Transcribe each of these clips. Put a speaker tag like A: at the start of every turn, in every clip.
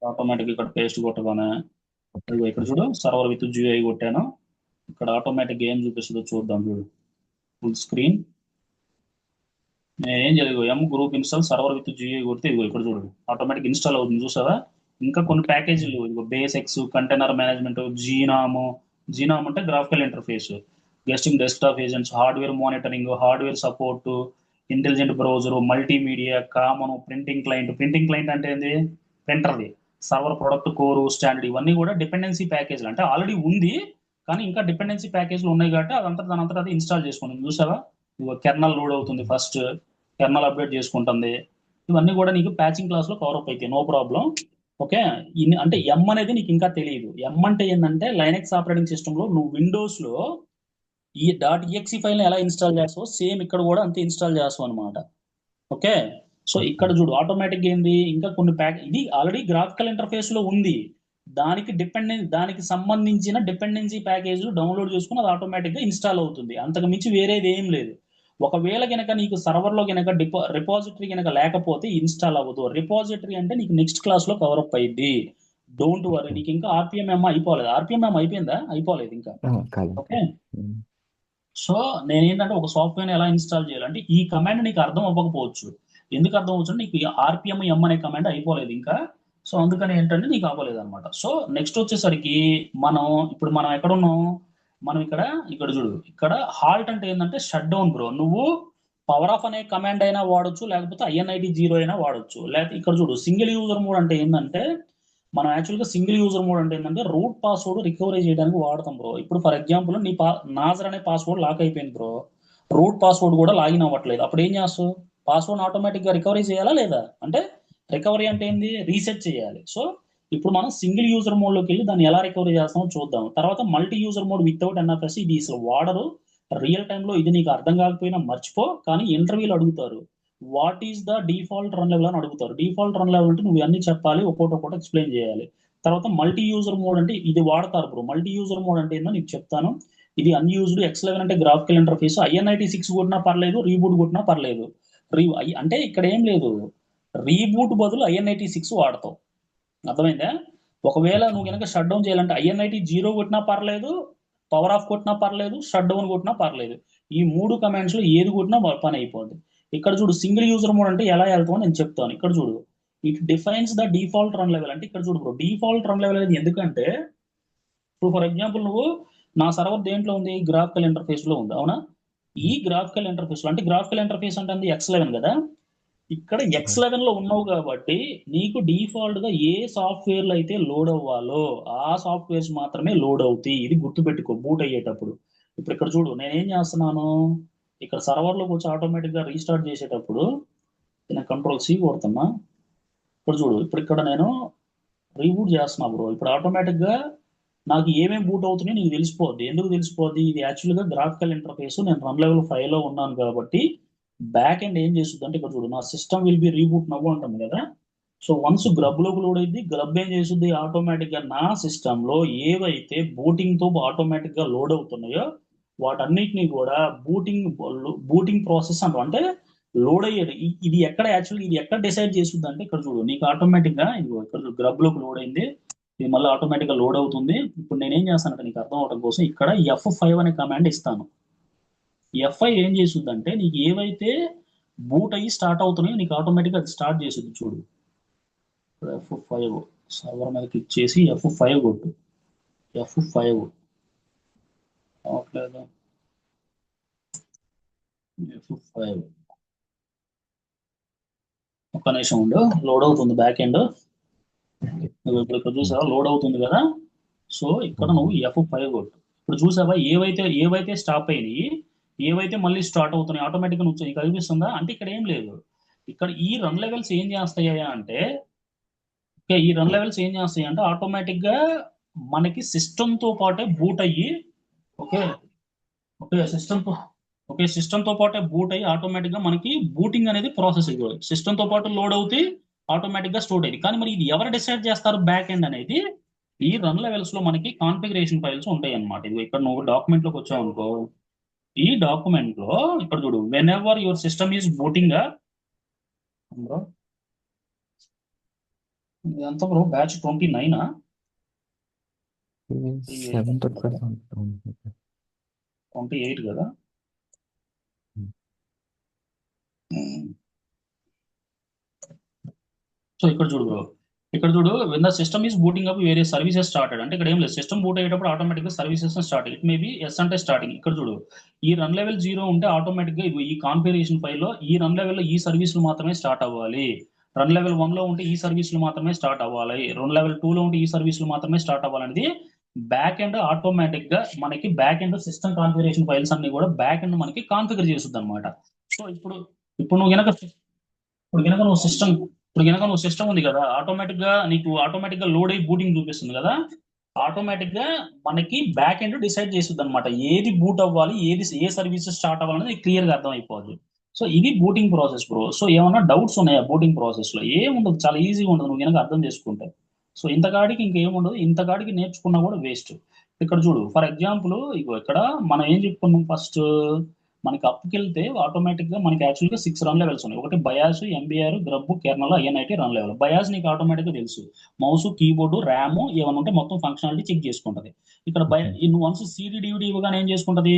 A: Automatic ఇక్కడ paste కొట్టగానే ఇదిగో ఇక్కడ చూడు సర్వర్ విత్ జిఐ కొట్టాను. ఇక్కడ ఆటోమేటిక్ ఏం చూపిస్తుందో చూద్దాం చూడు. ఫుల్ స్క్రీన్ నేను ఏం చదివు yum group install server with GUI కొడితే ఇదిగో ఇక్కడ చూడు ఆటోమేటిక్ ఇన్స్టాల్ అవుతుంది చూసావా. ఇంకా కొన్ని ప్యాకేజీలు ఇదిగో బేసిక్స్ కంటైనర్ మేనేజ్మెంట్ జీనామ్ అంటే graphical interface, guest desktop agents, hardware monitoring, hardware support, intelligent browser, multimedia, common, printing client అంటే ఏంది ప్రింటర్ది, సర్వర్ ప్రొడక్ట్ కోరు స్టాండర్డ్ ఇవన్నీ కూడా డిపెండెన్సీ ప్యాకేజ్లు అంటే ఆల్రెడీ ఉంది కానీ ఇంకా డిపెండెన్సీ ప్యాకేజ్లు ఉన్నాయి కాబట్టి అదంతా దానంతట అది ఇన్స్టాల్ చేసుకుంటుంది చూసావా. ఇదిగో కెర్నల్ లోడ్ అవుతుంది ఫస్ట్, కెర్నల్ అప్డేట్ చేసుకుంటుంది. ఇవన్నీ కూడా నీకు ప్యాచింగ్ క్లాస్ లో కవర్ అప్ అవుతాయి, నో ప్రాబ్లం. ఓకే. అంటే ఎం అనేది నీకు ఇంకా తెలియదు. ఎం అంటే ఏంటంటే లైనెక్స్ ఆపరేటింగ్ సిస్టమ్ లో నువ్వు విండోస్ లో ఈ .exe ఫైల్ ని ఎలా ఇన్స్టాల్ చేస్తావో సేమ్ ఇక్కడ కూడా అంతే ఇన్స్టాల్ చేస్తావు అనమాట. ఓకే. సో ఇక్కడ చూడు ఆటోమేటిక్ ఏంది ఇంకా కొన్ని ఇది ఆల్రెడీ గ్రాఫికల్ ఇంటర్ఫేస్ లో ఉంది. దానికి సంబంధించిన డిపెండెన్సీ ప్యాకేజ్ డౌన్లోడ్ చేసుకుని అది ఆటోమేటిక్ గా ఇన్స్టాల్ అవుతుంది. అంతకు మించి వేరేది ఏం లేదు. ఒకవేళ గనక నీకు సర్వర్ లో గనక రిపాజిటరీ గనక లేకపోతే ఇన్స్టాల్ అవ్వదు. రిపాజిటరీ అంటే నీకు నెక్స్ట్ క్లాస్ లో కవర్ అప్ అయ్యింది. Don't worry. నీకు ఇంకా ఆర్పిఎంఎం అయిపోలేదు. ఆర్పిఎంఎం అయిపోయిందా? అయిపోలేదు ఇంకా.
B: కాదు.
A: ఓకే. సో నేను ఏంటంటే ఒక సాఫ్ట్వేర్ ఎలా ఇన్స్టాల్ చేయాలంటే ఈ కమాండ్ నీకు అర్థం అవ్వకపోవచ్చు. ఎందుకు అర్థం అవచ్చు నీకు ఆర్పిఎం ఎం అనే కమాండ్ అయిపోలేదు ఇంకా. సో అందుకని ఏంటంటే నీకు అవ్వలేదు అనమాట. సో నెక్స్ట్ వచ్చేసరికి మనం ఎక్కడ ఉన్నాం, మనం ఇక్కడ చూడు ఇక్కడ హాల్ట్ అంటే ఏంటంటే షట్ డౌన్ బ్రో. నువ్వు పవర్ ఆఫ్ అనే కమాండ్ అయినా వాడొచ్చు, లేకపోతే INIT 0 అయినా వాడొచ్చు. లేకపోతే ఇక్కడ చూడు సింగిల్ యూజర్ మోడ్ అంటే ఏంటంటే మనం యాక్చువల్గా సింగిల్ యూజర్ మోడ్ అంటే ఏంటంటే రూట్ పాస్వర్డ్ రికవరీ చేయడానికి వాడతాం బ్రో. ఇప్పుడు ఫర్ ఎగ్జాంపుల్ నాజర్ అనే పాస్వర్డ్ లాక్ అయిపోయింది బ్రో, రూట్ పాస్వర్డ్ కూడా లాగిన్ అవ్వట్లేదు. అప్పుడు ఏం చేస్తావు? పాస్వర్డ్ ఆటోమేటిక్ గా రికవరీ చేయాలా లేదా? అంటే రికవరీ అంటే ఏంది, రీసెట్ చేయాలి. సో ఇప్పుడు మనం సింగిల్ యూజర్ మోడ్ లోకి వెళ్ళి దాన్ని ఎలా రికవరీ చేస్తామో చూద్దాం. తర్వాత multi user mode without NFS ఇది అసలు వాడరు. రియల్ టైంలో ఇది నీకు అర్థం కాకపోయినా మర్చిపో, కానీ ఇంటర్వ్యూలు అడుగుతారు what is the default run level అని అడుగుతారు. డిఫాల్ట్ రన్ లెవెల్ అంటే నువ్వు అన్ని చెప్పాలి, ఒక్కొక్కటి ఎక్స్ప్లెయిన్ చేయాలి. తర్వాత మల్టీ యూజర్ మోడ్ అంటే ఇది వాడతారు బ్రో. మల్టీ యూజర్ మోడ్ అంటే ఏందో నీకు చెప్తాను. ఇది అన్యూజ్డ్, X11 అంటే గ్రాఫికల్ ఇంటర్ఫేస్, INIT 6 కొట్టినా పర్లేదు, రీబూట్ కొట్టినా పర్లేదు. అంటే ఇక్కడ ఏం లేదు, రీబూట్ బదులు INIT 6 వాడతావు. అర్థమైందా? ఒకవేళ నువ్వు కనుక షట్ డౌన్ చేయాలంటే INIT 0 కొట్టినా పర్లేదు, పవర్ ఆఫ్ కొట్టినా పర్లేదు, షట్ డౌన్ కొట్టినా పర్లేదు. ఈ 3 కమాండ్స్ లో ఏది కొట్టినా పని అయిపోద్ది. ఇక్కడ చూడు సింగిల్ యూజర్ మోడ్ అంటే ఎలా వెళ్తామో నేను చెప్తాను. ఇక్కడ చూడు it defines the default run level అంటే ఇక్కడ చూడు బ్రో డిఫాల్ట్ రన్ లెవెల్ అనేది ఎందుకంటే ఇప్పుడు ఫర్ ఎగ్జాంపుల్ నువ్వు నా సర్వర్ దేంట్లో ఉంది, గ్రాఫికల్ ఇంటర్ఫేస్ లో ఉంది అవునా. ఈ గ్రాఫికల్ ఇంటర్ఫేస్ లో అంటే గ్రాఫికల్ ఇంటర్ఫేస్ అంటే X11 కదా. ఇక్కడ X11 లో ఉన్నావు కాబట్టి నీకు డిఫాల్ట్ గా ఏ సాఫ్ట్వేర్లు అయితే లోడ్ అవ్వాలో ఆ సాఫ్ట్వేర్స్ మాత్రమే లోడ్ అవుతాయి. ఇది గుర్తుపెట్టుకో బూట్ అయ్యేటప్పుడు. ఇప్పుడు ఇక్కడ చూడు నేను ఏం చేస్తున్నాను, ఇక్కడ సర్వర్లోకి వచ్చి ఆటోమేటిక్ గా రీస్టార్ట్ చేసేటప్పుడు నేను Ctrl+C కొడుతున్నా. ఇప్పుడు చూడు ఇక్కడ నేను రీబూట్ చేస్తున్నా బ్రో. ఇప్పుడు ఆటోమేటిక్ గా నాకు ఏమేమి బూట్ అవుతున్నాయో నీకు తెలిసిపోద్ది. ఎందుకు తెలిసిపోద్ది? ఇది యాక్చువల్గా గ్రాఫికల్ ఇంటర్ఫేస్, నేను రన్ లెవెల్ 5 లో ఉన్నాను కాబట్టి బ్యాక్ ఎండ్ ఏం చేస్తుంది అంటే ఇక్కడ చూడు నా సిస్టమ్ విల్ బి రీబూట్ నవ్వు అంటాం కదా. సో వన్స్ గ్రబ్ లోకి లోడ్ అయింది, గ్రబ్ ఏం చేస్తుంది ఆటోమేటిక్ గా నా సిస్టమ్ లో ఏవైతే బూటింగ్ తో ఆటోమేటిక్ గా లోడ్ అవుతున్నాయో వాటన్నిటిని కూడా బూటింగ్ ప్రాసెస్ అంటాం. అంటే లోడ్ అయ్యేది ఇది ఎక్కడ యాక్చువల్గా ఇది ఎక్కడ డిసైడ్ చేస్తుంది అంటే ఇక్కడ చూడు నీకు ఆటోమేటిక్ గా ఇక్కడ గ్రబ్ లోకి లోడ్ అయింది, ఇది మళ్ళీ ఆటోమేటిక్ గా లోడ్ అవుతుంది. ఇప్పుడు నేనేం చేస్తానంటే నీకు అర్థం అవడం కోసం ఇక్కడ F5 అనే కమాండ్ ఇస్తాను. F5 ఏం చేస్తుందంటే నీకు ఏవైతే బూట్ అయ్యి స్టార్ట్ అవుతున్నాయో నీకు ఆటోమేటిక్ అది స్టార్ట్ చేస్తుంది చూడు. F5 సర్వర్ మీద క్లిక్ చేసి F5 కొట్టు. F5 అవట్లేదు. F5 ఒక్క నిమిషం ఉండు, లోడ్ అవుతుంది బ్యాక్ ఎండ్. నువ్వు ఇప్పుడు ఇక్కడ చూసావా లోడ్ అవుతుంది కదా. సో ఇక్కడ నువ్వు F5 కొట్టు. ఇప్పుడు చూసావా ఏవైతే స్టాప్ అయినాయి, ఏవైతే మళ్ళీ స్టార్ట్ అవుతున్నాయి ఆటోమేటిక్గా నువ్వు నీకు కనిపిస్తుందా. అంటే ఇక్కడ ఏం లేదు, ఇక్కడ ఈ రన్ లెవెల్స్ ఏం చేస్తాయా అంటే ఈ రన్ లెవెల్స్ ఏం చేస్తాయి అంటే ఆటోమేటిక్ గా మనకి సిస్టమ్ తో పాటే బూట్ అయ్యి ఓకే ఓకే సిస్టమ్ తో పాటే బూట్ అయ్యి ఆటోమేటిక్ గా మనకి బూటింగ్ అనేది ప్రాసెస్ అయిపోయి సిస్టమ్ తో పాటు లోడ్ అవుతాయి, ఆటోమేటిక్ గా స్టోర్ అయ్యింది. కానీ మరి ఇది ఎవరు డిసైడ్ చేస్తారు బ్యాక్ ఎండ్ అనేది? ఈ రన్ లెవెల్స్ లో మనకి కాన్ఫిగరేషన్ ఫైల్స్ ఉంటాయి అన్నమాట. ఇది ఇక్కడ నువ్వు డాక్యుమెంట్ లోకి వచ్చావు అనుకో, ఈ డాక్యుమెంట్ లో ఇక్కడ చూడు when ever your system is booting ఎంత బ్రో బ్యాచ్ 29
B: 7 to 12
A: 28 కదా. సో ఇక్కడ చూడు బ్రో, ఇక్కడ చూడు, when the system is booting up వేరే సర్వీసెస్ స్టార్టెడ్ అంటే ఇక్కడ ఏం లేదు, సిస్టమ్ బూట్ అయ్యేటప్పుడు ఆటోమేటిక్ గా services start, it may be as అంటే స్టార్టింగ్. ఇక్కడ చూడు, ఈ రన్ లెవెల్ 0 ఉంటే ఆటోమేటిక్ గా ఈ కాన్ఫిగరేషన్ ఫైల్ లో ఈ రన్ లెవెల్ లో ఈ సర్వీసులు మాత్రమే స్టార్ట్ అవ్వాలి. రన్ లెవెల్ 1 లో ఉంటే ఈ సర్వీసులు మాత్రమే స్టార్ట్ అవ్వాలి. రన్ లెవెల్ 2 లో ఉంటే ఈ సర్వీసులు మాత్రమే స్టార్ట్ అవ్వాలనేది బ్యాక్ ఎండ్ ఆటోమేటిక్ గా మనకి back end system configuration files అన్ని కూడా బ్యాక్ ఎండ్ మనకి కాన్ఫిగర్ చేస్తుంది అనమాట. సో ఇప్పుడు నువ్వు గనక ఇప్పుడు గనక నువ్వు సిస్టమ్ ఇప్పుడు గనక నువ్వు సిస్టమ్ ఉంది కదా, ఆటోమేటిక్ గా లోడ్ అయ్యి బూటింగ్ చూపిస్తుంది కదా. ఆటోమేటిక్ గా మనకి బ్యాక్ ఎండ్ డిసైడ్ చేస్తుంది అనమాట, ఏది బూట్ అవ్వాలి, ఏ సర్వీసెస్ స్టార్ట్ అవ్వాలనేది క్లియర్ గా అర్థం అయిపోద్ది. సో ఇది బూటింగ్ ప్రాసెస్ బ్రో. సో ఏమన్నా డౌట్స్ ఉన్నాయా బూటింగ్ ప్రాసెస్ లో? ఏముండదు, చాలా ఈజీగా ఉండదు నువ్వు కనుక అర్థం చేసుకుంటే. సో ఇంతకాడికి ఇంకేముండదు, ఇంతకాడికి నేర్చుకున్నా కూడా వేస్ట్. ఇక్కడ చూడు, ఫర్ ఎగ్జాంపుల్ ఇగో ఇక్కడ మనం ఏం చెప్పుకున్నాం ఫస్ట్, మనకి అప్కి వెళ్తే ఆటోమేటిక్ గా మనకి యాక్చువల్ గా 6 రన్ లెవెల్స్ ఉన్నాయి. ఒకటి BIOS, MBR, grub, kernel, I N I T run level. BIOS నీకు ఆటోమేటిక్ గా తెలుసు, మౌస్, కీబోర్డు, ర్యామ్ ఏమైనా ఉంటే మొత్తం ఫంక్షనాలిటీ చెక్ చేసుకుంటది. ఇక్కడ నువ్వు వన్స్ సిడి డివిడి ఇవ్వగానే ఏం చేసుకుంటది,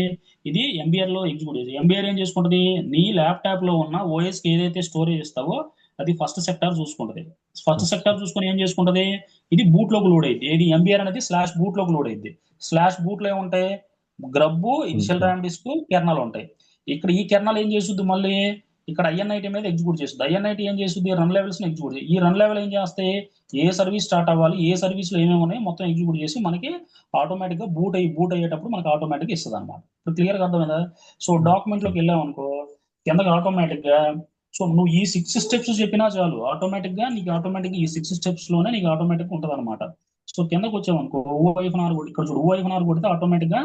A: ఇది ఎంబీఆర్ లో ఎగ్జిక్యూట్ చేసి, ఎంబీఆర్ ఏం చేసుకుంటది, నీ ల్యాప్టాప్ లో ఉన్న ఓఎస్ కి ఏదైతే స్టోరేజ్ ఇస్తావో అది ఫస్ట్ సెక్టార్ చూసుకుంటది. ఫస్ట్ సెక్టార్ చూసుకొని ఏం చేసుకుంటది, ఇది బూట్ లోకి లోడ్ అయింది, ఇది ఎంబీఆర్ అనేది స్లాష్ బూట్ లోకి లోడ్ అయింది. స్లాష్ బూట్ లో ఏముంటాయి, గ్రబ్బు, ఇనిషియల్ ర్యామ్ డిస్క్, కెర్నల్ ఉంటాయి. ఇక్కడ ఈ కెర్నల్ ఏం చేస్తుంది మళ్ళీ, ఇక్కడ ఐఎన్ఐటి మీద ఎగ్జిక్యూట్ చేస్తుంది. ఐఎన్ఐటి ఏం చేస్తుంది, రన్ లెవెల్స్ ని ఎగ్జిక్యూట్ చేస్తుంది. ఈ రన్ లెవెల్ ఏం చేస్తాయి, ఏ సర్వీస్ స్టార్ట్ అవ్వాలి, ఏ సర్వీస్ లో ఏమేమి ఉన్నాయి మొత్తం ఎగ్జిక్యూట్ చేసి మనకి ఆటోమేటిక్ గా బూట్ అయ్యేటప్పుడు మనకి ఆటోమేటిక్ గా ఇస్తుంది అనమాట. ఇప్పుడు క్లియర్ గా అర్థమైందా? సో డాక్యుమెంట్ లోకి వెళ్ళాం అనుకో, కిందకి ఆటోమేటిక్ గా, సో నువ్వు ఈ 6 స్టెప్స్ చెప్పినా చాలు, ఆటోమేటిక్ ఈ 6 స్టెప్స్ లోనే నీకు ఆటోమేటిక్ ఉంటుంది అనమాట. సో కిందకి వచ్చామనుకో, ఓఐఫ్ఎన్ఆర్ ఇక్కడ చూడు, ఓఐఫ్ఎన్ఆర్ కొడితే ఆటోమేటిక్ గా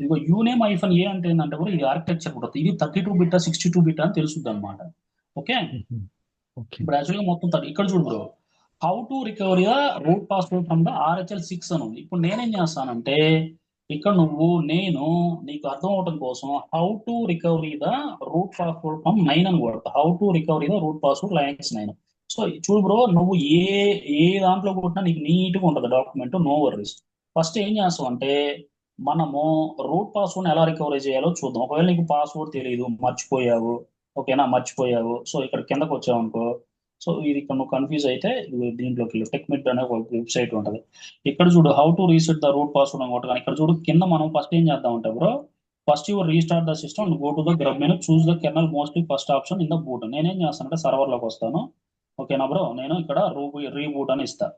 A: ఇదిగో యూనేమ్ ఐఫన్ ఏ అంటే ఏంటంటే కూడా ఇది ఆర్కిటెక్చర్ కూడా ఇది 32 బిట్ 62 బిట్ అని తెలుస్తుంది అనమాట. Okay,
B: okay.
A: ఇప్పుడు యాక్చువల్గా మొత్తం ఇక్కడ చూడు bro, how to recovery the route password from the RHL 6 అని ఉంది. ఇప్పుడు నేనేం చేస్తానంటే, ఇక్కడ నీకు అర్థం అవడం కోసం how to recovery the route password from 9 అని కొడతా, how to recovery the route password lines 9. So చూడు బ్రో, నువ్వు ఏ దాంట్లో కొట్టినా నీకు నీట్గా ఉంటుంది డాక్యుమెంట్, నో వర్రీస్. ఫస్ట్ ఏం చేస్తావు అంటే, మనము రూట్ పాస్వర్డ్ ఎలా రికవరీ చేయాలో చూద్దాం. ఒకవేళ నీకు పాస్వర్డ్ తెలియదు, మర్చిపోయావు, ఓకేనా, మర్చిపోయావు, సో ఇక్కడ కిందకు వచ్చావు అనుకో, సో ఇది ఇక్కడ నువ్వు కన్ఫ్యూజ్ అయితే దీంట్లోకి వెళ్ళి టెక్మిట్ అనే ఒక వెబ్సైట్ ఉంటుంది. ఇక్కడ చూడు, how to reset the route password అని కొట్టగానే ఇక్కడ చూడు కింద మనం ఫస్ట్ ఏం చేద్దాం అంటే bro, first your restart the system go to the GRUB menu choose the kernel mostly first option in the boot. నేనేం చేస్తానంటే సర్వర్లోకి వస్తాను, ఓకేనా బ్రో, నేను ఇక్కడ రీబూట్ అని ఇస్తా.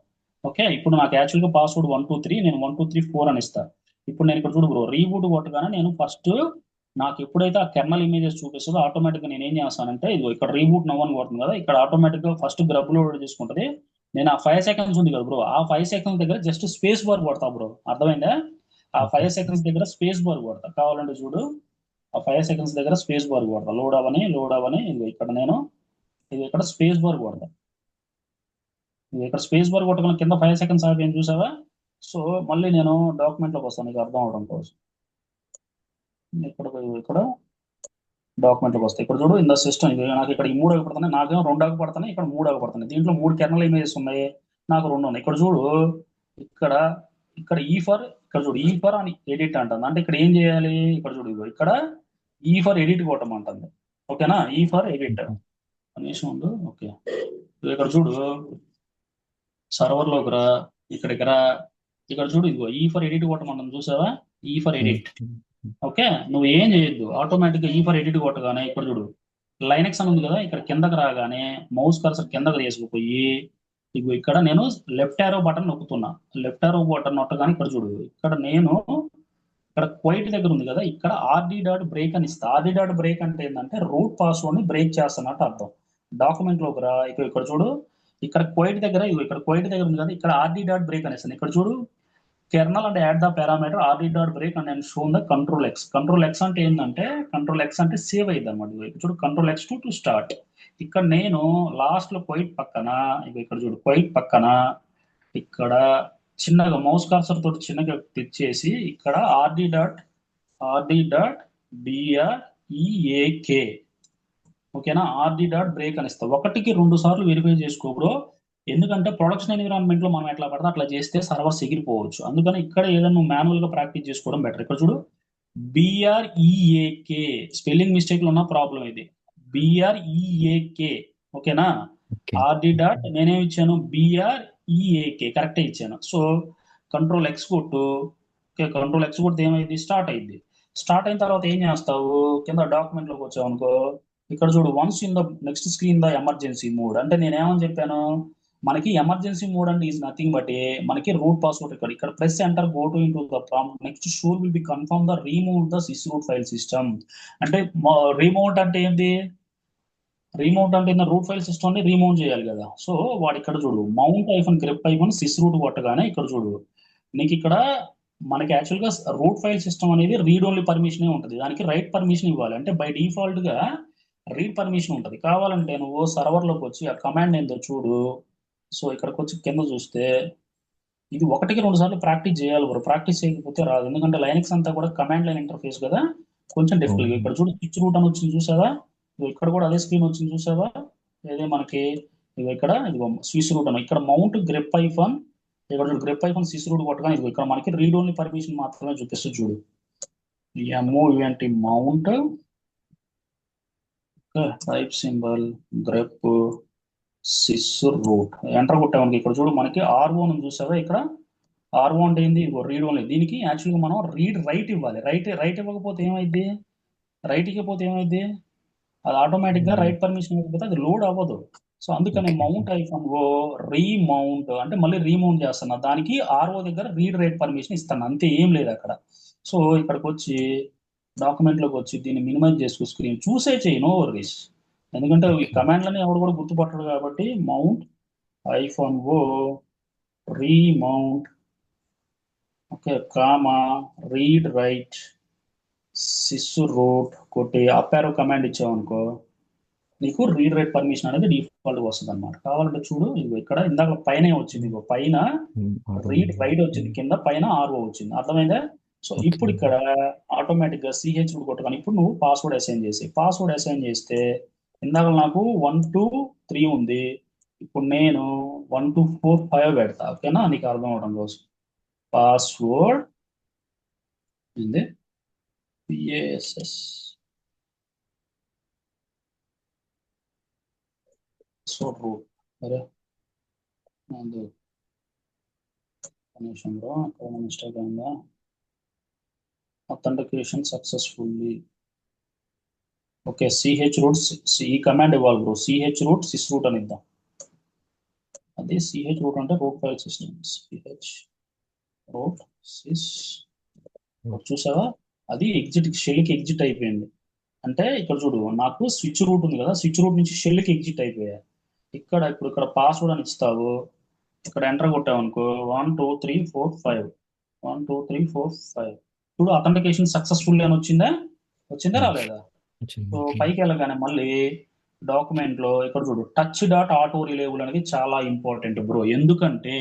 A: ఓకే, ఇప్పుడు నాకు యాక్చువల్గా పాస్వర్డ్ 123, నేను 1234 అని ఇస్తా. ఇప్పుడు నేను ఇక్కడ చూడు బ్రో, రీబూట్ కొట్టగానే నేను ఫస్ట్ నాకు ఎప్పుడైతే ఆ కెర్నల్ ఇమేజెస్ చూపిస్తుందో ఆటోమేటిక్గా నేను ఏం చేస్తానంటే, ఇదిగో ఇక్కడ రీబూట్ నవ్వు అని కొడుతుంది కదా, ఇక్కడ ఆటోమేటిక్గా ఫస్ట్ గ్రబ్ లోడ్ చేసుకుంటుంది. నేను ఆ 5 సెకండ్స్ ఉంది కదా బ్రో, ఆ 5 సెకండ్స్ దగ్గర జస్ట్ స్పేస్ బార్ కొడతా బ్రో, అర్థమైందా? ఆ 5 సెకండ్స్ దగ్గర స్పేస్ బార్ కొడతా, కావాలంటే చూడు, ఆ 5 సెకండ్స్ దగ్గర స్పేస్ బార్ కొడతా, లోడ్ అవని ఇదిగో ఇక్కడ నేను ఇక్కడ స్పేస్ బార్ కొడతా. ఇక్కడ స్పేస్ బార్ కొట్టకుండా కింద 5 సెకండ్స్ ఆగిపోయింది చూసావా? సో మళ్ళీ నేను డాక్యుమెంట్లోకి వస్తాను నీకు అర్థం అవడం కోసం. ఇక్కడ డాక్యుమెంట్లోకి వస్తాయి, ఇక్కడ చూడు, ఇన్ ద సిస్టమ్ ఇది నాకు ఇక్కడ ఈ 3 ఆగిపడుతున్నాయి, నాకేమో 2 ఆగిపడుతున్నాయి, ఇక్కడ 3 ఆగిపడుతున్నాయి. దీంట్లో 3 కెర్నల్ ఇమేజెస్ ఉన్నాయి, నాకు 2 ఉన్నాయి. ఇక్కడ చూడు, ఇక్కడ ఇక్కడ ఇక్కడ చూడు ఈ ఫర్ అని ఎడిట్ అంటుంది, అంటే ఇక్కడ ఏం చేయాలి, ఇక్కడ చూడు ఇదిగో ఇక్కడ ఈ ఫర్ ఎడిట్ కొట్టమంటుంది, ఓకేనా, ఈ ఫర్ ఎడిట్ కనీసం ఉండు. ఓకే, ఇక్కడ చూడు, సర్వర్లోకి రా, ఇక్కడికి రా, ఇక్కడ చూడు ఇదిగో ఈ ఫర్ ఎడిట్ కొట్టమంటుంది చూసావా, ఈ ఫర్ ఎడిట్. ఓకే, నువ్వు ఏం చేయొద్దు, ఆటోమేటిక్ గా ఈ ఫర్ ఎడిట్ కొట్టగానే ఇక్కడ చూడు లైనెక్స్ అని ఉంది కదా, ఇక్కడ కిందకి రాగానే మౌస్ కర్సర్ కిందకి తీసుకుపోయి ఇగో ఇక్కడ నేను లెఫ్ట్ యారో బటన్ నొక్కుతున్నా, లెఫ్ట్ యారో బటన్ నొక్కగానే ఇక్కడ చూడు, ఇక్కడ నేను ఇక్కడ క్వైట్ దగ్గర ఉంది కదా, ఇక్కడ RD.break అని ఇస్తా. RD.break అంటే ఏంటంటే రూట్ పాస్వర్డ్ ని బ్రేక్ చేస్తున్నట్టు అర్థం. డాక్యుమెంట్ లోకి రా, ఇక్కడ చూడు, ఇక్కడ క్వైట్ దగ్గర ఉంది కదా, ఇక్కడ RD.break అని ఇస్తాను. ఇక్కడ చూడు, kernel and add the parameter RD.break and నేను షోన్ ద కంట్రోల్ X అంటే ఏంటంటే, కంట్రోల్ X అంటే సేవ్ అయ్యింది అనమాట. చూడు, కంట్రోల్ X టు స్టార్ట్. ఇక్కడ నేను లాస్ట్ లో క్వైట్ పక్కన, ఇక్కడ చూడు క్వైట్ పక్కన ఇక్కడ చిన్నగా మౌస్ కర్సర్ తోటి చిన్నగా క్లిక్ చేసి ఇక్కడ RD.BREAK, ఓకేనా, RD.break అని ఇస్తా. 1కి 2 సార్లు వెరిఫై చేసుకో బ్రో. ఎందుకంటే ప్రొడక్షన్ ఎన్విరాన్మెంట్ లో మనం ఎట్లా పడితే అట్లా చేస్తే సర్వర్స్ ఎగిరిపోవచ్చు. అందుకని ఇక్కడ ఏదైనా నువ్వు మాన్యువల్ గా ప్రాక్టీస్ చేసుకోవడం బెటర్. ఇక్కడ చూడు, బిఆర్ఈఏకే స్పెల్లింగ్ మిస్టేక్లు ఉన్న ప్రాబ్లం ఇది. బిఆర్ఈఏకే, ఓకేనా?
B: ఓకే.
A: ఆర్డి డాట్ నేనేమి ఇచ్చాను, బిఆర్ఈఏకే కరెక్టే ఇచ్చాను. సో కంట్రోల్ ఎక్స్ కొట్టు. ఓకే, కంట్రోల్ ఎక్స్ కొడితే ఏమైంది, స్టార్ట్ అయింది. స్టార్ట్ అయిన తర్వాత ఏం చేస్తావు, కింద డాక్యుమెంట్ లోకి వచ్చావు అనుకో, ఇక్కడ చూడు, once in the next screen the emergency mode. అంటే నేను ఏమని చెప్పాను, మనకి ఎమర్జెన్సీ మోడ్ అంటే ఈజ్ నథింగ్ బట్ మనకి రూట్ పాస్వర్డ్ ఇక్కడ ఇక్కడ press enter, go to into the prompt, next sure will be confirm the remove the sys root file system. అంటే రీమౌంట్ అంటే ఏంటి, రీమౌంట్ అంటే రూట్ ఫైల్ సిస్టమ్ ని రీమౌంట్ చేయాలి కదా. సో వాడు ఇక్కడ చూడు, mount hyphen grip hyphen sys route కొట్టగానే ఇక్కడ చూడు, నీకు ఇక్కడ మనకి యాక్చువల్ గా రూట్ ఫైల్ సిస్టమ్ అనేది రీడ్ ఓన్లీ పర్మిషన్ ఉంటుంది, దానికి రైట్ పర్మిషన్ ఇవ్వాలి. అంటే బై డిఫాల్ట్ గా రీడ్ పర్మిషన్ ఉంటుంది. కావాలంటే నువ్వు సర్వర్ లోకి వచ్చి ఆ కమాండ్ ఏందో చూడు. సో ఇక్కడికి వచ్చి కింద చూస్తే ఇది ఒకటికి రెండు సార్లు ప్రాక్టీస్ చేయాలి బ్రో, ప్రాక్టీస్ చేయకపోతే రాదు. ఎందుకంటే లైనక్స్ అంతా కూడా కమాండ్ లైన్ ఇంటర్ఫేస్ కదా, కొంచెం డిఫికల్ట్.
B: అవును.
A: ఇక్కడ చూడు, స్విచ్ రూట్ అని వచ్చింది చూసావా, ఇదిగో ఇక్కడ కూడా అదే స్క్రీన్ వచ్చింది చూసావా, ఇదే మనకి ఇదిగో ఇక్కడ ఇదిగో స్విచ్ రూట్ అని, ఇక్కడ మౌంట్ గ్రిప్ ఐఫాన్, ఇక్కడ చూడు గ్రిప్ ఐఫాన్ స్విచ్ రూట్ కొట్టగా ఇదిగో ఇక్కడ మనకి రీడ్ ఓన్లీ పర్మిషన్ మాత్రమే చూపిస్తుంది చూడు. M O U N T mount type symbol grep sys root enter కొట్టామని ఇక్కడ చూడు, మనకి ఆర్ఓ అని చూసావా, ఇక్కడ ఆర్ఓ అంటే ఏంది, ఇదిగో రీడ్ ఓన్లీ. దీనికి యాక్చువల్గా మనం రీడ్ రైట్ ఇవ్వాలి. రైట్ రైట్ ఇవ్వకపోతే ఏమైంది, రైట్ ఇవ్వకపోతే ఏమైంది, అది ఆటోమేటిక్ గా రైట్ పర్మిషన్ ఇవ్వకపోతే అది లోడ్ అవ్వదు. సో అందుకని
B: ఓకే.
A: మౌంట్ ఐఫోన్ ఓ రీమౌంట్ అంటే మళ్ళీ రీమౌంట్ చేస్తున్నా, దానికి ఆర్ఓ దగ్గర రీడ్ రైట్ పర్మిషన్ ఇస్తాను, అంతే, ఏం లేదు అక్కడ. సో ఇక్కడికి వచ్చి డాక్యుమెంట్ లోకి వచ్చి దీన్ని మినిమైజ్ చేసుకో, స్క్రీన్ చూసే చేయి, నో వర్రీస్. ఎందుకంటే ఈ
B: ఓకే.
A: కమాండ్లని ఎవడు కూడా గుర్తుపట్టడు కాబట్టి. Mount hyphen O remount, okay, comma read write sys root కొట్టి అప్ యారో కమాండ్ ఇచ్చావు అనుకో, నీకు రీడ్ రైట్ పర్మిషన్ అనేది డిఫాల్ట్ వస్తుంది అనమాట. కావాలంటే చూడు, ఇదిగో ఇక్కడ ఇందాక పైన వచ్చింది, ఇదిగో పైన
B: ఆర్ఓ.
A: రీడ్ రైట్ వచ్చింది, కింద పైన ఆర్ఓ వచ్చింది, అర్థమైందా? So
B: okay.
A: ఇప్పుడు ఇక్కడ ఆటోమేటిక్ గా సిహెచ్ రూట్ కొట్టగానే ఇప్పుడు నువ్వు పాస్వర్డ్ అసైన్ చేసి, పాస్వర్డ్ అసైన్ చేస్తే ఇందాక నాకు 1 2 3 ఉంది, ఇప్పుడు నేను 1 2 4 5 పెడతా, ఓకేనా, నీకు అర్థం అవడం కోసం. పాస్వర్డ్ ఏంది, పిఎస్ఎస్ పాస్వర్డ్ రూట్. అరే అది ఒక నిమిషంలో అక్కడ మిస్టేక్ అయిందా, authentication successfully. Okay, chroot, ఈ కమాండ్ ఇవ్వాలి bro, chroot sysroot అని ఇద్దాం. అది సిహెచ్ రూట్ అంటే root file system, chroot sys చూసావా, అది ఎగ్జిట్, షెల్కి ఎగ్జిట్ అయిపోయింది. అంటే ఇక్కడ చూడు, నాకు స్విచ్ రూట్ ఉంది కదా, స్విచ్ రూట్ నుంచి షెల్కి ఎగ్జిట్ అయిపోయా. ఇక్కడ ఇప్పుడు ఇక్కడ పాస్వర్డ్ అని ఇస్తావు, ఇక్కడ ఎంటర్ కొట్టావు అనుకో, 1 2 3 4 5, 1 2 3 4 5. ఇప్పుడు అథెంటికేషన్ సక్సెస్ఫుల్ అని వచ్చిందా, వచ్చిందా
B: నైస్.
A: రాలేదా?
B: వచ్చింది.
A: So
B: okay.
A: పైకి వెళ్ళగానే మళ్ళీ డాక్యుమెంట్ లో ఇక్కడ చూడు, టచ్ డాట్ ఆటో రిలేబుల్ అనేది చాలా ఇంపార్టెంట్ బ్రో. ఎందుకంటే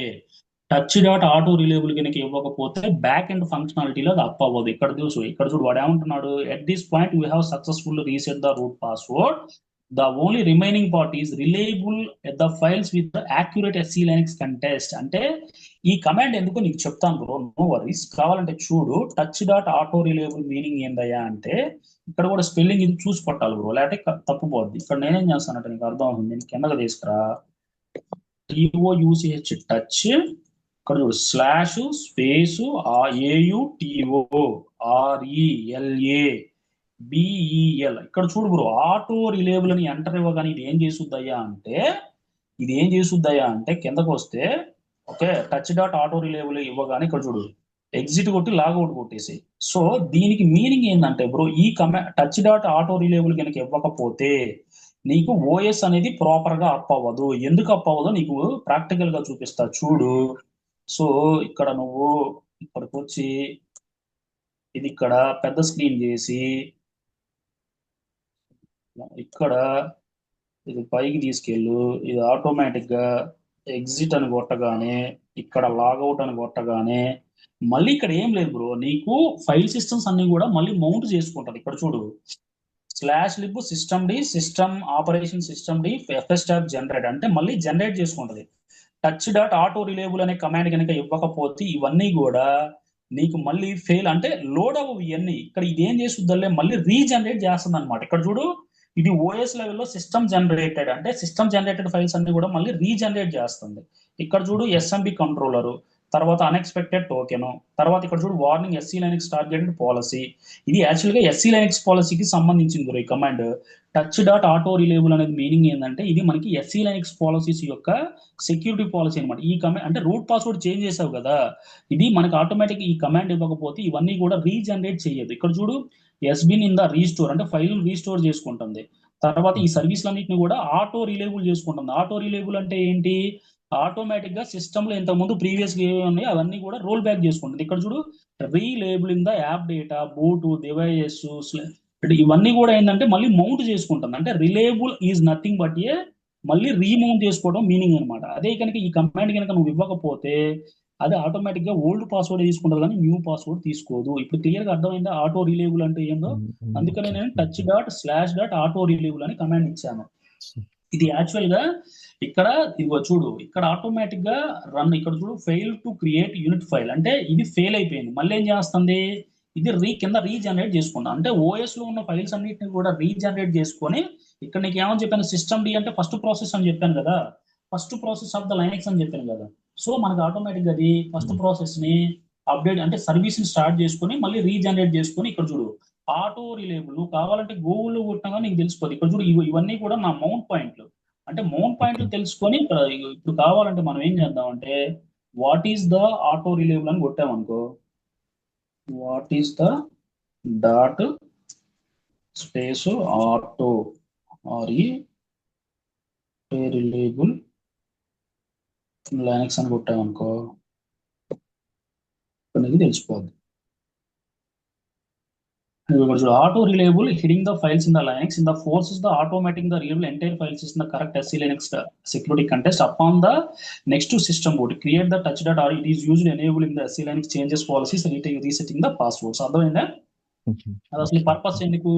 A: టచ్ డాట్ ఆటో రిలేబుల్ కనుక ఇవ్వకపోతే బ్యాక్ ఎండ్ ఫంక్షనాలిటీలో అది అప్ అవ్వదు. ఇక్కడ చూసు, ఇక్కడ చూడు వాడు ఏమంటున్నాడు, at this point we have successful reset the route password, the only remaining part is reliable at the files with the accurate SC Linux contest. అంటే ఈ కమాండ్ ఎందుకో నీకు చెప్తాను బ్రో, నో వరీస్. కావాలంటే చూడు, touch dot autorelabel meaning ఏందయ్యా అంటే ఇక్కడ కూడా స్పెల్లింగ్ ఇది చూసి పట్టాలి బ్రో, లేకపోతే తప్పుపోద్ది. ఇక్కడ నేనేం చేస్తానంటే నీకు అర్థం అవుతుంది, నేను కిందకి తీసుకురా, టిఓయూసిహెచ్ టచ్, ఇక్కడ చూడు స్లాష్ స్పేస్ ఏయుటిఓ ఆర్ఈఎల్ఏ బిఈఎల్, ఇక్కడ చూడు బ్రో, ఆటో రిలేబుల్ అని ఎంటర్ ఇవ్వగానే ఇది ఏం చేసుద్దయ్యా అంటే, ఇది ఏం చేసుద్దయ్యా అంటే కిందకు వస్తే, okay, touch dot auto reliable ఇవ్వగానే ఇక్కడ చూడు ఎగ్జిట్ కొట్టి లాగౌట్ కొట్టేసి. సో దీనికి మీనింగ్ ఏంటంటే బ్రో, ఈ టచ్ డాట్ ఆటో రిలేబుల్ కనుక ఇవ్వకపోతే నీకు ఓఎస్ అనేది ప్రాపర్ గా అప్ అవ్వదు. ఎందుకు అప్ అవ్వదో నీకు ప్రాక్టికల్ గా చూపిస్తా చూడు. సో ఇక్కడ నువ్వు ఇక్కడికి వచ్చి ఇది ఇక్కడ పెద్ద స్క్రీన్ చేసి, ఇక్కడ ఇది పైకి తీసుకెళ్ళు, ఇది ఆటోమేటిక్ గా ఎగ్జిట్ అని కొట్టగానే, ఇక్కడ లాగౌట్ అని కొట్టగానే మళ్ళీ ఇక్కడ ఏం లేదు బ్రో, నీకు ఫైల్ సిస్టమ్స్ అన్ని కూడా మళ్ళీ మౌంట్ చేసుకుంటది. ఇక్కడ చూడు, /lib సిస్టమ్ ఆపరేషన్ సిస్టమ్ డి fs టాబ్ జనరేట్ అంటే మళ్ళీ జనరేట్ చేసుకుంటది. టచ్ డాట్ ఆటో రిలేబుల్ అనే కమాండ్ కనుక ఇవ్వకపోతే ఇవన్నీ కూడా నీకు మళ్ళీ ఫెయిల్ అంటే లోడ్ అవ్వవు ఇవన్నీ. ఇక్కడ ఇది ఏం చేస్తుందల్లే మళ్ళీ రీజనరేట్ చేస్తుంది అనమాట. ఇక్కడ చూడు, ఇది ఓఎస్ లెవెల్లో సిస్టమ్ జనరేటెడ్ అంటే సిస్టమ్ జనరేటెడ్ ఫైల్స్ అన్ని కూడా మళ్ళీ రీజనరేట్ చేస్తుంది. ఇక్కడ చూడు ఎస్ఎంబి కంట్రోలర్, తర్వాత అన్ఎక్స్పెక్టెడ్ టోకెన్, తర్వాత ఇక్కడ చూడు warning SC Linux targeted policy. ఇది యాక్చువల్గా ఎస్సీ లైనక్స్ పాలసీకి సంబంధించింది ఈ command. Touch dot auto reliable అనేది మీనింగ్ ఏంటంటే ఇది మనకి ఎస్సీ లైనక్స్ పాలసీస్ యొక్క సెక్యూరిటీ పాలసీ అనమాట. ఈ కమాండ్ అంటే రూట్ పాస్వర్డ్ చేంజ్ చేసావు కదా, ఇది మనకి ఆటోమేటిక్ ఈ కమాండ్ ఇవ్వకపోతే ఇవన్నీ కూడా రీజనరేట్ చేయదు. ఇక్కడ చూడు ఎస్బిన్ ఇన్ ద రీస్టోర్ అంటే ఫైల్ రీస్టోర్ చేసుకుంటుంది. తర్వాత ఈ సర్వీస్లన్నింటిని కూడా ఆటో రిలేబుల్ చేసుకుంటుంది. ఆటో రిలేబుల్ అంటే ఏంటి, ఆటోమేటిక్ గా సిస్టమ్ లో ఇంతకుముందు ప్రీవియస్ గా ఏమి ఉన్నాయో అవన్నీ కూడా రోల్ బ్యాక్ చేసుకుంటుంది. ఇక్కడ చూడు relabeling the app data boot device ఇవన్నీ కూడా ఏంటంటే మళ్ళీ మౌంట్ చేసుకుంటుంది. అంటే relabel is nothing but a మళ్ళీ రీమౌంట్ చేసుకోవడం మీనింగ్ అనమాట. అదే కనుక ఈ కమాండ్ కనుక నువ్వు ఇవ్వకపోతే అది ఆటోమేటిక్ గా ఓల్డ్ పాస్వర్డ్ తీసుకుంటుంది కానీ న్యూ పాస్వర్డ్ తీసుకోదు. ఇప్పుడు క్లియర్ గా అర్థమైందా ఆటో రిలేబుల్ అంటే ఏందో. అందుకనే నేను టచ్ డాట్ /. ఆటో రిలేబుల్ అని కమాండ్ ఇచ్చాను. ఇది యాక్చువల్ గా ఇక్కడ ఇదిగో చూడు, ఇక్కడ ఆటోమేటిక్ గా రన్, ఇక్కడ చూడు fail to create unit file అంటే ఇది ఫెయిల్ అయిపోయింది. మళ్ళీ ఏం చేస్తుంది, ఇది కింద రీజనరేట్ చేసుకుంటాం. అంటే ఓఎస్ లో ఉన్న ఫైల్స్ అన్నిటిని కూడా రీజనరేట్ చేసుకొని ఇక్కడ నీకు ఏమని చెప్పాను, సిస్టమ్ డి అంటే ఫస్ట్ ప్రాసెస్ అని చెప్పాను కదా, first process of the Linux అని చెప్పాను కదా. సో మనకి ఆటోమేటిక్ అది ఫస్ట్ ప్రాసెస్ ని అప్డేట్ అంటే సర్వీస్ ని స్టార్ట్ చేసుకొని మళ్ళీ రీజనరేట్ చేసుకొని ఇక్కడ చూడు ఆటో రిలేబుల్. నువ్వు కావాలంటే గూగుల్లో కొట్టినా నీకు తెలిసిపోతుంది. ఇక్కడ చూడు ఇవన్నీ కూడా నా మౌంట్ పాయింట్లు. అంటే మౌంట్ పాయింట్లు తెలుసుకొని ఇప్పుడు కావాలంటే మనం ఏం చేద్దాం అంటే what is the auto relabel అని కొట్టామనుకో, what is the dot space auto relabel Linux అని కొట్టామనుకో నీకు తెలిసిపోద్ది. Auto relabel hiding the files in the Linux in the forces the automating the relabel entire files in the correct SE Linux security contest upon the next system board create the touch dot it is used enabling the SE Linux changes policies resetting the passwords. అర్థమైందా? అది అసలు purpose ఎందుకు,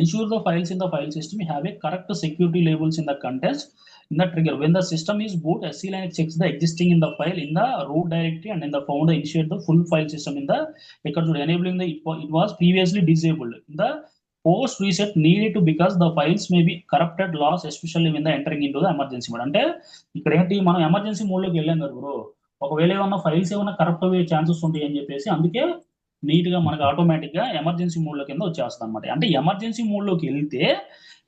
A: ensure the files in the file system have a correct security labels in the contest in the trigger when the system is boot SC Linux checks the existing in the file in the root directory and in the founder initiate the full file system in the record enabling the it was previously disabled in the post reset needed to because the files may be corrupted lost especially when the entering into the emergency mode. అంటే ఇక్కడ ఏంటి మనం emergency mode లోకి వెళ్ళాం కదా bro, ఒకవేళ ఏమన్నా files ఏమన్నా కరప్ట్ అయ్యే ఛాన్సెస్ ఉంటాయి అని చెప్పేసి అందుకే నీట్ గా మనకి ఆటోమేటిక్ గా ఎమర్జెన్సీ మోడ్ లో కింద వచ్చేస్తుంది అనమాట. అంటే ఎమర్జెన్సీ మోడ్ లోకి వెళ్తే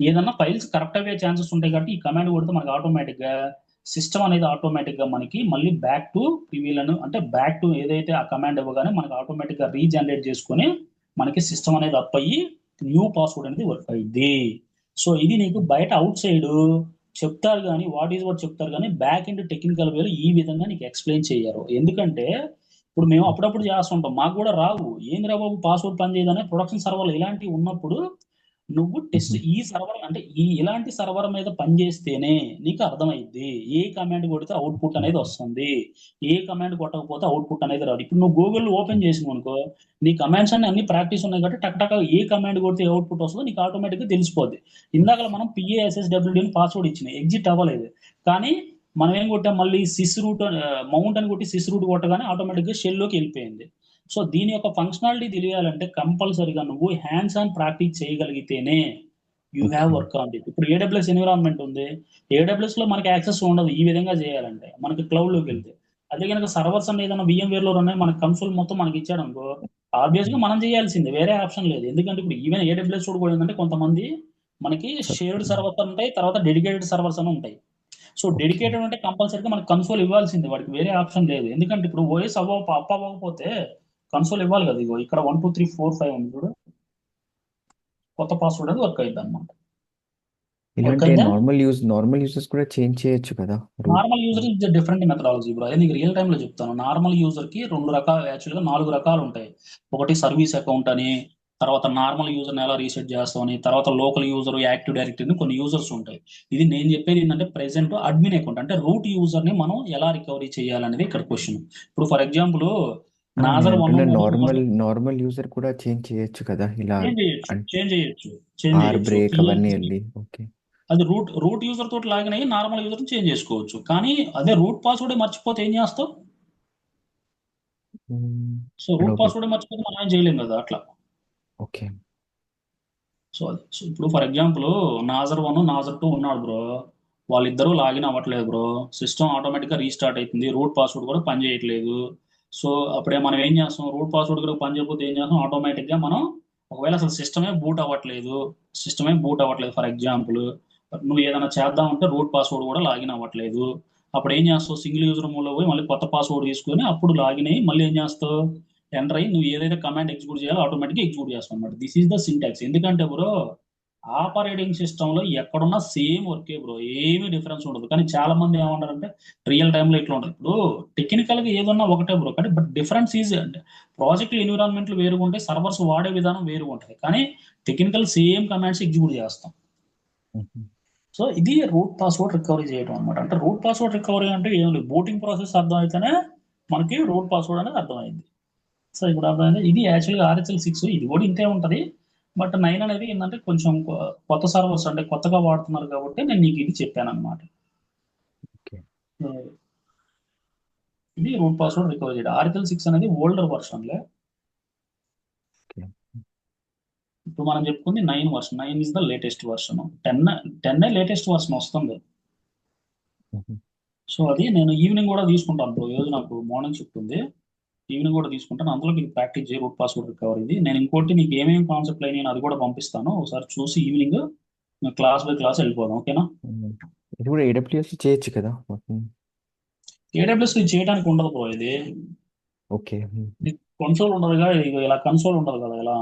A: ఏదన్నా ఫైల్స్ కరెక్ట్ అయ్యే ఛాన్సెస్ ఉంటాయి కాబట్టి ఈ కమాండ్ కొడితే మనకి ఆటోమేటిక్ గా సిస్టమ్ అనేది ఆటోమేటిక్ గా మనకి మళ్ళీ బ్యాక్ టు ప్రివ్యూలను అంటే బ్యాక్ టు ఏదైతే ఆ కమాండ్ ఇవ్వగానే మనకి ఆటోమేటిక్ గా రీజనరేట్ చేసుకొని మనకి సిస్టమ్ అనేది అప్ అయ్యి న్యూ పాస్వర్డ్ అనేది వర్క్ అయ్యింది. సో ఇది నీకు బయట అవుట్ సైడ్ చెప్తారు కానీ వాట్ ఈజ్ వాట్ చెప్తారు కానీ బ్యాక్ ఇంటూ టెక్నికల్ వేలో ఈ విధంగా నీకు ఎక్స్ప్లెయిన్ చేయరు. ఎందుకంటే ఇప్పుడు మేము అప్పుడప్పుడు చేస్తుంటాం, మాకు కూడా రావు, ఏంది రా బాబు పాస్వర్డ్ పని చేయదనే ప్రొడక్షన్ సర్వర్లు ఇలాంటివి ఉన్నప్పుడు నువ్వు టెస్ట్ ఈ సర్వర్ అంటే ఇలాంటి సర్వర్ మీద పనిచేస్తేనే నీకు అర్థమైద్ది. ఏ కమాండ్ కొడితే అవుట్పుట్ అనేది వస్తుంది, ఏ కమాండ్ కొట్టకపోతే అవుట్పుట్ అనేది రాదు. ఇప్పుడు నువ్వు గూగుల్ ఓపెన్ చేసినావు అనుకో, నీ కమాండ్స్ అన్ని ప్రాక్టీస్ ఉన్నాయి కాబట్టి టక్ టక్ ఏ కమాండ్ కొడితే అవుట్పుట్ వస్తుందో నీకు ఆటోమేటిక్ గా తెలిసిపోద్ది. ఇందాక మనం PASSWD అని పాస్వర్డ్ ఇచ్చినాయి, ఎగ్జిట్ అవ్వలేదు, కానీ మనం ఏం కొట్టాం మళ్ళీ సిస్ రూట్ మౌంట్ అని కొట్టి సిస్ రూట్ కొట్టగానే ఆటోమేటిక్ గా షెల్ లోకి వెళ్ళిపోయింది. సో దీని యొక్క ఫంక్షనాలిటీ తెలియాలంటే కంపల్సరీగా నువ్వు హ్యాండ్స్ ఆన్ ప్రాక్టీస్ చేయగలిగితేనే you have work on it. ఇప్పుడు AWS ఎన్విరాన్మెంట్ ఉంది, AWS లో మనకి యాక్సెస్ ఉండదు ఈ విధంగా చేయాలంటే, మనకి క్లౌడ్ లోకి వెళ్తే. అదే కనుక సర్వర్స్ అనే ఏదైనా VMware లో ఉన్నాయి, మనకి కన్సోల్ మొత్తం మనకి ఇచ్చాడు అనుకో, ఆబ్వియస్ గా మనం చేయాల్సిందే, వేరే ఆప్షన్ లేదు. ఎందుకంటే ఇప్పుడు ఈవెన్ AWS కూడా ఏంటంటే కొంతమంది మనకి షేర్డ్ సర్వర్స్ ఉంటాయి, తర్వాత డెడికేటెడ్ సర్వర్స్ అని ఉంటాయి. సో డెడికేటెడ్ అంటే కంపల్సరీగా మనకి కన్సోల్ ఇవ్వాల్సిందే, వాడికి వేరే ఆప్షన్ లేదు. ఎందుకంటే ఇప్పుడు ఓఎస్ అవ్వకపోతే కన్సోల్ ఇవ్వాలి కదా. ఇగో ఇక్కడ 1 2 3 4 5 ఉంది చూడు, కొత్త పాస్వర్డ్ అది వర్క్ అయింది అనమాట.
B: ఇలాంటి నార్మల్ యూజర్స్ కూడా చేంజ్ చేయొచ్చు కదా.
A: Normal user is different methodology bro, అదే నీకు రియల్ టైమ్ లో చెప్తాను. నార్మల్ యూజర్ కి 2 రకాలు, యాక్చువల్గా 4 రకాలు ఉంటాయి. ఒకటి సర్వీస్ అకౌంట్ అని, తర్వాత నార్మల్ యూజర్ని ఎలా రీసెట్ చేస్తామని, తర్వాత లోకల్ యూజర్, యాక్టివ్ డైరెక్టరీ, కొన్ని యూజర్స్ ఉంటాయి. ఇది నేను చెప్పేది ఏంటంటే ప్రెసెంట్ అడ్మిన్ అకౌంట్ అంటే రూట్ యూజర్ ని మనం ఎలా రికవరీ చేయాలనేది ఇక్కడ క్వశ్చన్. ఇప్పుడు ఫర్ ఎగ్జాంపుల్ నాజర్
B: నేను
A: వన్
B: అంటున్నా
A: నేను
B: నార్మల్ యూజర్ కూడా చేంజ్ చేయొచ్చు కదా ఇలా
A: చేంజ్ చేయొచ్చు
B: అన్-
A: చేంజ్ చేయొచ్చు చేంజ్
B: ఆర్
A: చేయొచ్చు
B: బ్రేక్ అవన్నీ
A: ఈ
B: వెళ్ళి ఓకే.
A: అది రూట్ యూజర్ తోటి లాగిన్ అయ్యి నార్మల్ యూజర్ చేంజ్ చేసుకోవచ్చు. కానీ అదే రూట్ పాస్వర్డ్ మర్చిపోతే ఏం చేస్తావు? సో
B: అంటే
A: రూట్
B: ఓకే.
A: పాస్వర్డ్ మర్చిపోతే మనం ఏం చేయలేం కదా అట్లా.
B: ఓకే.
A: సో ఇప్పుడు ఫర్ ఎగ్జాంపుల్ నాజర్ వన్ నాజర్ టూ ఉన్నాడు బ్రో. వాళ్ళిద్దరూ లాగిన్ అవ్వట్లేదు బ్రో. సిస్టమ్ ఆటోమేటిక్గా రీస్టార్ట్ అవుతుంది, రూట్ పాస్వర్డ్ కూడా పని చేయట్లేదు. సో అప్పుడే మనం ఏం చేస్తాం, రూట్ పాస్వర్డ్ కూడా పని చేయకపోతే ఏం చేస్తాం, ఆటోమేటిక్గా మనం ఒకవేళ అసలు సిస్టమే బూట్ అవ్వట్లేదు ఫర్ ఎగ్జాంపుల్, నువ్వు ఏదైనా చేద్దామంటే రూట్ పాస్వర్డ్ కూడా లాగిన్ అవ్వట్లేదు. అప్పుడు ఏం చేస్తావు, సింగిల్ యూజర్ మూలలో పోయి మళ్ళీ కొత్త పాస్వర్డ్ తీసుకొని అప్పుడు లాగిన్ అయ్యి మళ్ళీ ఏం చేస్తావు, ఎంటర్ అయ్యి నువ్వు ఏదైతే కమాండ్ ఎగ్జిక్యూట్ చేయాలో ఆటోమేటిక్గా ఎగ్జిక్యూట్ చేస్తావు అనమాట. This is the syntax. ఎందుకంటే బ్రో ఆపరేటింగ్ సిస్టంలో ఎక్కడున్నా సేమ్ వర్కే బ్రో, ఏమీ డిఫరెన్స్ ఉండదు. కానీ చాలా మంది ఏమంటారంటే రియల్ టైంలో ఇట్లా ఉంటుంది. ఇప్పుడు టెక్నికల్గా ఏదన్నా ఒకటే బ్రో, కానీ బట్ డిఫరెన్స్ ఈజ్ ప్రాజెక్ట్ ఎన్విరాన్మెంట్లు వేరుగా ఉంటాయి, సర్వర్స్ వాడే విధానం వేరుగా ఉంటుంది. కానీ టెక్నికల్ సేమ్ కమాండ్స్ ఎగ్జిక్యూట్ చేస్తాం.
B: మ్మ్.
A: సో ఇది రూట్ పాస్వర్డ్ రికవరీ చేయడం అనమాట. అంటే రూట్ పాస్వర్డ్ రికవరీ అంటే ఏం లేదు, బూటింగ్ ప్రాసెస్ అర్థమైతేనే మనకి రూట్ పాస్వర్డ్ అనేది అర్థమైంది. సో ఇప్పుడు అర్థమైంది. ఇది యాక్చువల్గా RHEL 6 ఇది కూడా ఇంతే ఉంటుంది. బట్ 9 అనేది ఏంటంటే కొంచెం కొత్త సర్వర్స్ అంటే కొత్తగా వాడుతున్నారు కాబట్టి నేను నీకు ఇది చెప్పాను అనమాట.
B: ఓకే.
A: ఇది రూట్ పాస్వర్డ్ రికవరీ చేయడం. RHEL 6 అనేది ఓల్డర్ వర్షన్లే.
B: ఓకే.
A: ఇప్పుడు మనం చెప్పుకుంది 9 version. 9 is the latest version. 10 latest version వస్తుంది.
B: మ్మ్.
A: సో అది నేను ఈవినింగ్ కూడా తీసుకుంటాను బ్రో. ఈరోజు నాకు మార్నింగ్ షిఫ్ట్ ఉంది, ఈవినింగ్ కూడా తీసుకుంటాను. అందులో నీకు ప్రాక్టీస్ చేయ రూట్ పాస్వర్డ్ రికవరీ ఇది. నేను ఇంకోటి నీకు ఏమేమి కాన్సెప్ట్ అయినాయి అది కూడా పంపిస్తాను, ఒకసారి చూసి ఈవినింగ్ క్లాస్ బై క్లాస్ వెళ్ళిపోదాం, ఓకేనా?
B: మ్మ్. ఇది కూడా AWS చేయొచ్చు కదా మొత్తం.
A: AWS ఇది చేయడానికి ఉండదు బ్రో. ఇది
B: ఓకే. మ్మ్.
A: కన్సోల్ ఉండదుగా, ఇలా కన్సోల్ ఉండదు కదా. ఇలా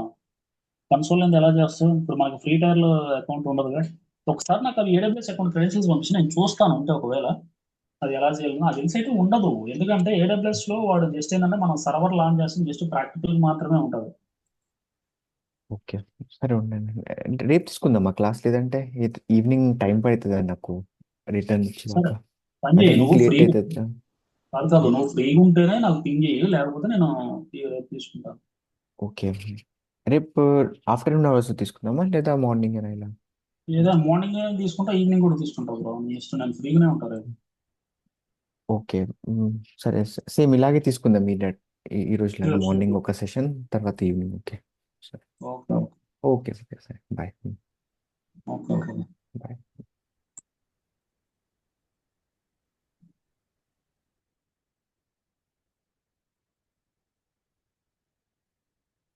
A: కన్సోల్ అనేది ఎలా చేస్తాం, ఇప్పుడు మనకి ఫ్రీ టైర్ లో అకౌంట్ ఉండదుగా. ఒకసారి నాకు అవి AWS అకౌంట్ క్రెడెన్షియల్స్ పంపించి నేను చూస్తాను ఉంటే ఒకవేళ అది ఎలా చేయాలి. నాకు తెలిసి అయితే ఉండదు, ఎందుకంటే AWS లో వాడు జస్ట్ ఏంటంటే మనం సర్వర్ లాంచ్ చేస్తే జస్ట్ ప్రాక్టికల్ మాత్రమే ఉంటుంది.
B: ఓకే. సరే ఉండండి. అంటే రేపు తీసుకుందాం ఆ క్లాస్, లేదంటే ఈవినింగ్ టైం పడుతుంది నాకు రిటర్న్
A: సరే,
B: వచ్చేదాకా.
A: పని
B: అంటే
A: చేయి,
B: మీకు
A: నువ్వు
B: లేట్
A: ఫ్రీగా
B: అవుతుంది.
A: కాదు కాదు నువ్వు ఫ్రీగా ఉంటేనే నాకు పింగ్ చేయి, లేకపోతే నేను రేపు తీసుకుంటాను.
B: ఓకే. రేపు ఆఫ్టర్నూన్ అవర్స్ తీసుకుందామా లేదా మార్నింగ్ అయినా ఇలా?
A: ఏదో మార్నింగ్ తీసుకుంటా, ఈవినింగ్ కూడా తీసుకుంటా బ్రో, నీ ఇష్టం. నేను ఫ్రీగానే ఉంటాను రేపు.
B: ఓకే. సరే. సేమ్ ఇలాగే తీసుకుందాం ఈ రోజులాగా
A: Sure, sure,
B: మార్నింగ్
A: bro.
B: ఒక సెషన్ తర్వాత ఈవినింగ్. ఓకే. సరే.
A: ఓకే.
B: ఓకే. ఓకే. సరే బాయ్.